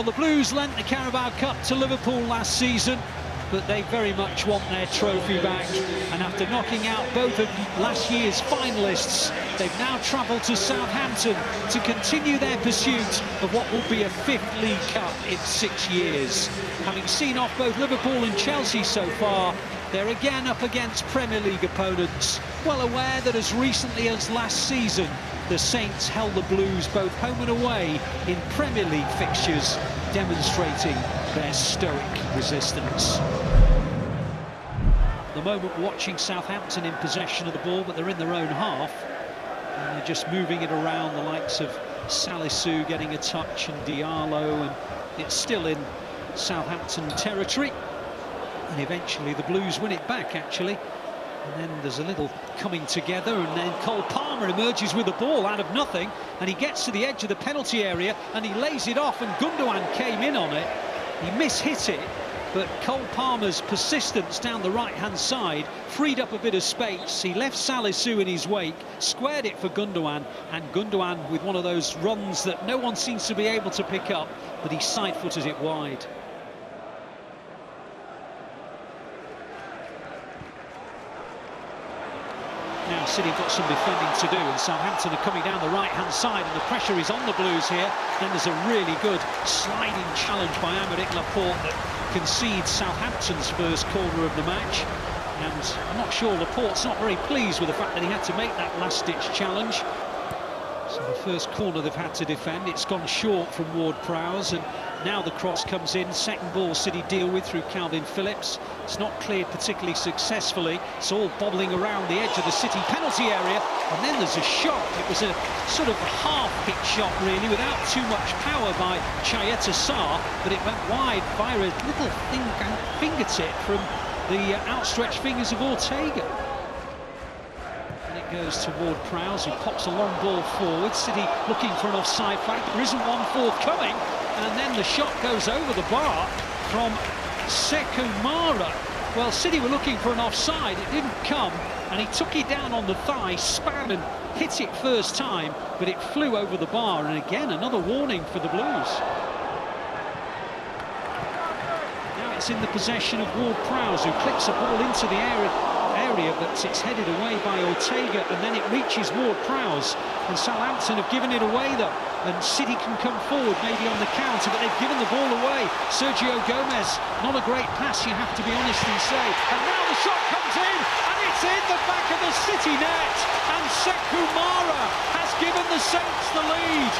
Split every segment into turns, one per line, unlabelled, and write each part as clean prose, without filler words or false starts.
Well, the Blues lent the Carabao Cup to Liverpool last season, but they very much want their trophy back. And after knocking out both of last year's finalists, they've now travelled to Southampton to continue their pursuit of what will be a 5th League Cup in 6 years. Having seen off both Liverpool and Chelsea so far, they're again up against Premier League opponents, well aware that as recently as last season, the Saints held the Blues both home and away in Premier League fixtures, demonstrating their stoic resistance. At the moment, watching Southampton in possession of the ball, but they're in their own half, and they're just moving it around, the likes of Salisu getting a touch and Diallo, and it's still in Southampton territory. And eventually the Blues win it back, actually. And then there's a little coming together, and then Cole Palmer emerges with the ball out of nothing, and he gets to the edge of the penalty area and he lays it off, and Gundogan came in on it. He mishit it, but Cole Palmer's persistence down the right-hand side freed up a bit of space. He left Salisu in his wake, squared it for Gundogan, and Gundogan with one of those runs that no one seems to be able to pick up, but he side-footed it wide. Now City have got some defending to do, and Southampton are coming down the right-hand side, and the pressure is on the Blues here. Then there's a really good sliding challenge by Aymeric Laporte that concedes Southampton's first corner of the match. And I'm not sure Laporte's not very pleased with the fact that he had to make that last-ditch challenge. So the first corner they've had to defend, it's gone short from Ward-Prowse, and now the cross comes in. Second ball City deal with through Calvin Phillips. It's not cleared particularly successfully. It's all bobbling around the edge of the City penalty area, and then there's a shot. It was a sort of half-hit shot, really, without too much power by Chayeta Sarr, but it went wide via a little fingertip from the outstretched fingers of Ortega. Goes to Ward-Prowse, who pops a long ball forward. City looking for an offside flag. There isn't one forthcoming, and then the shot goes over the bar from Sekou Mara. Well, City were looking for an offside, it didn't come, and he took it down on the thigh, spun and hit it first time, but it flew over the bar, and again another warning for the Blues. Now it's in the possession of Ward-Prowse, who clicks a ball into the area, but it's headed away by Ortega, and then it reaches Ward-Prowse, and Southampton have given it away though, and City can come forward maybe on the counter, but they've given the ball away. Sergio Gomez, not a great pass, you have to be honest and say, and now the shot comes in, and it's in the back of the City net, and Sekou Mara has given the Saints the lead.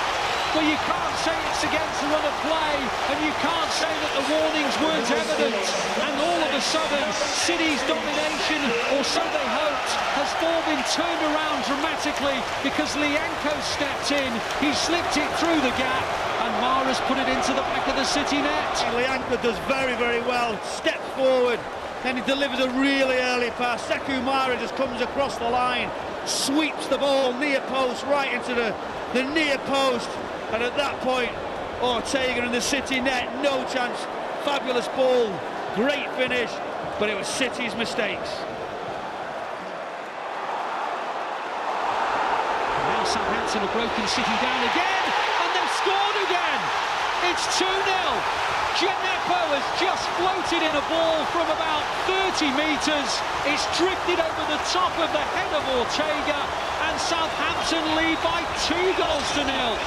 Well, you can't say it's against the run of play, and you can't say that the warnings weren't evident, and all of a sudden City's domination, or so they hoped, has all been turned around dramatically because Lianco stepped in, he slipped it through the gap, and Mara's put it into the back of the City net.
Lianco does very, very well, steps forward, then he delivers a really early pass. Sekou Mara just comes across the line, sweeps the ball near post, right into the near post. And at that point, Ortega in the City net, no chance. Fabulous ball, great finish, but it was City's mistakes.
Now Southampton have broken City down again, and they've scored again. It's 2-0. Djenepo has just floated in a ball from about 30 metres. It's drifted over the top of the head of Ortega, and Southampton lead by 2 goals to 0.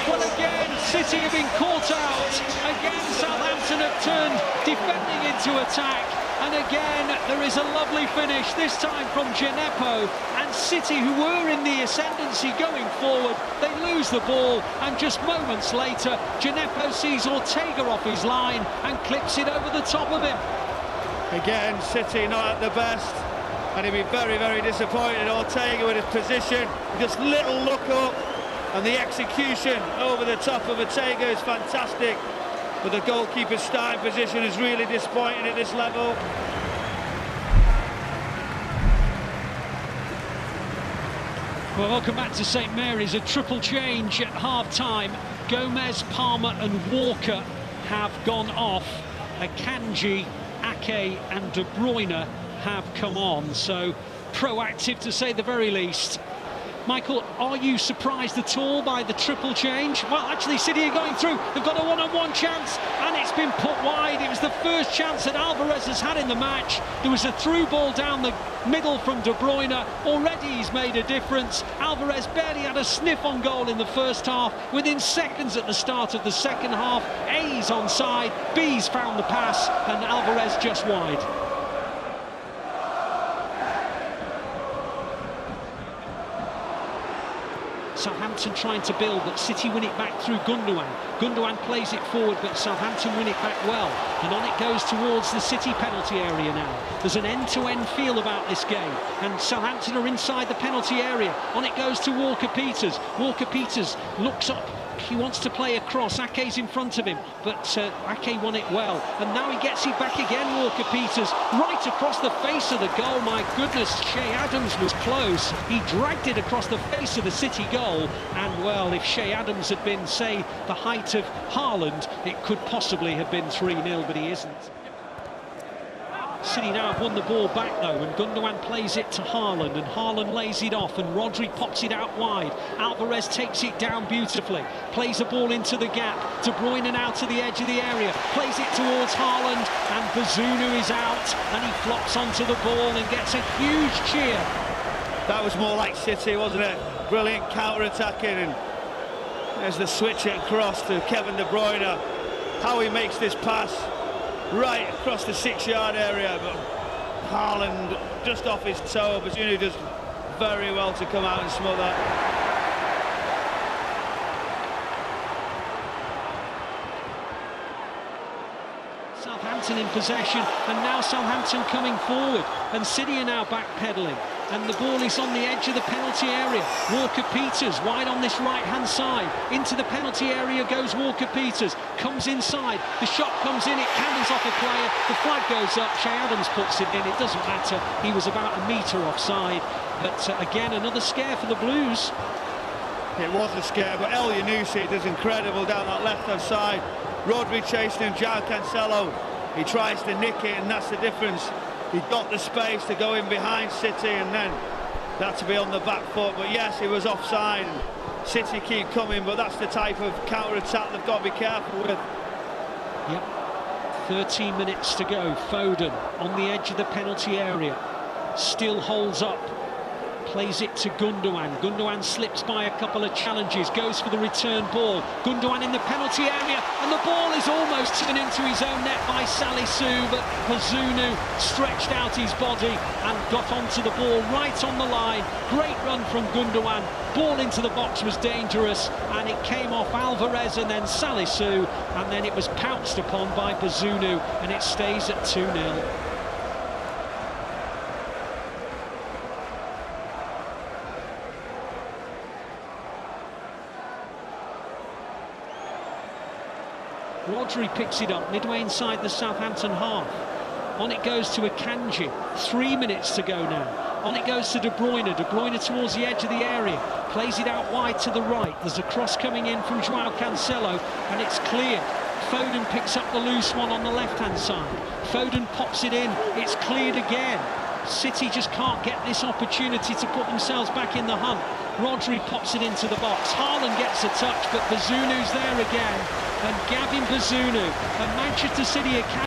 Well, again, City have been caught out. Again, Southampton have turned defending into attack. And again, there is a lovely finish, this time from Djenepo. And City, who were in the ascendancy going forward, they lose the ball. And just moments later, Djenepo sees Ortega off his line and clips it over the top of him.
Again, City not at the best. And he'd be very, very disappointed. Ortega with his position, just little look up. And the execution over the top of Ortega is fantastic. But the goalkeeper's starting position is really disappointing at this level.
Well, welcome back to St Mary's. A triple change at half-time. Gomez, Palmer and Walker have gone off. Akanji, Ake and De Bruyne have come on. So proactive, to say the very least. Michael, are you surprised at all by the triple change? Well, actually, City are going through. They've got a one-on-one chance, and it's been put wide. It was the first chance that Alvarez has had in the match. There was a through ball down the middle from De Bruyne. Already he's made a difference. Alvarez barely had a sniff on goal in the first half. Within seconds at the start of the second half, A's onside, B's found the pass, and Alvarez just wide. Southampton trying to build, but City win it back through Gundogan. Gundogan plays it forward, but Southampton win it back well. And on it goes towards the City penalty area now. There's an end-to-end feel about this game. And Southampton are inside the penalty area. On it goes to Walker-Peters. Walker-Peters looks up. He wants to play across. Ake's in front of him, but Ake won it well. And now he gets it back again, Walker-Peters, right across the face of the goal. My goodness, Shea Adams was close. He dragged it across the face of the City goal. And, well, if Shea Adams had been, say, the height of Haaland, it could possibly have been 3-0, but he isn't. City now have won the ball back though, and Gundogan plays it to Haaland, and Haaland lays it off, and Rodri pops it out wide. Alvarez takes it down beautifully, plays a ball into the gap. De Bruyne now to the edge of the area, plays it towards Haaland, and Bazunu is out, and he flops onto the ball and gets a huge cheer.
That was more like City, wasn't it? Brilliant counter-attacking, and there's the switch across to Kevin De Bruyne. How he makes this pass right across the 6-yard area, but Haaland just off his toe. Bazunu does very well to come out and smother.
Southampton in possession, and now Southampton coming forward, and City are now backpedaling, and the ball is on the edge of the penalty area. Walker-Peters wide on this right-hand side. Into the penalty area goes Walker-Peters, comes inside, the shot comes in, it handles off a player, the flag goes up, Shea Adams puts it in, it doesn't matter, he was about a metre offside, but again, another scare for the Blues.
It was a scare, but El Yunusi does incredible down that left-hand side. Rodri chasing him, João Cancelo, he tries to nick it, and that's the difference. He got the space to go in behind City, and then that to be on the back foot. But yes, he was offside, and City keep coming, but that's the type of counter-attack they've got to be careful with.
Yep, 13 minutes to go. Foden on the edge of the penalty area, still holds up, plays it to Gundogan. Gundogan slips by a couple of challenges, goes for the return ball. Gundogan in the penalty area, and the ball is almost turned into his own net by Salisu, but Bazunu stretched out his body and got onto the ball right on the line. Great run from Gundogan. Ball into the box was dangerous, and it came off Alvarez and then Salisu, and then it was pounced upon by Bazunu, and it stays at 2-0. Rodri picks it up midway inside the Southampton half. On it goes to Akanji. 3 minutes to go now. On it goes to De Bruyne. De Bruyne towards the edge of the area. Plays it out wide to the right. There's a cross coming in from João Cancelo, and it's cleared. Foden picks up the loose one on the left-hand side. Foden pops it in. It's cleared again. City just can't get this opportunity to put themselves back in the hunt. Rodri pops it into the box. Haaland gets a touch, but Bazunu's there again. And Gavin Bazunu, and Manchester City are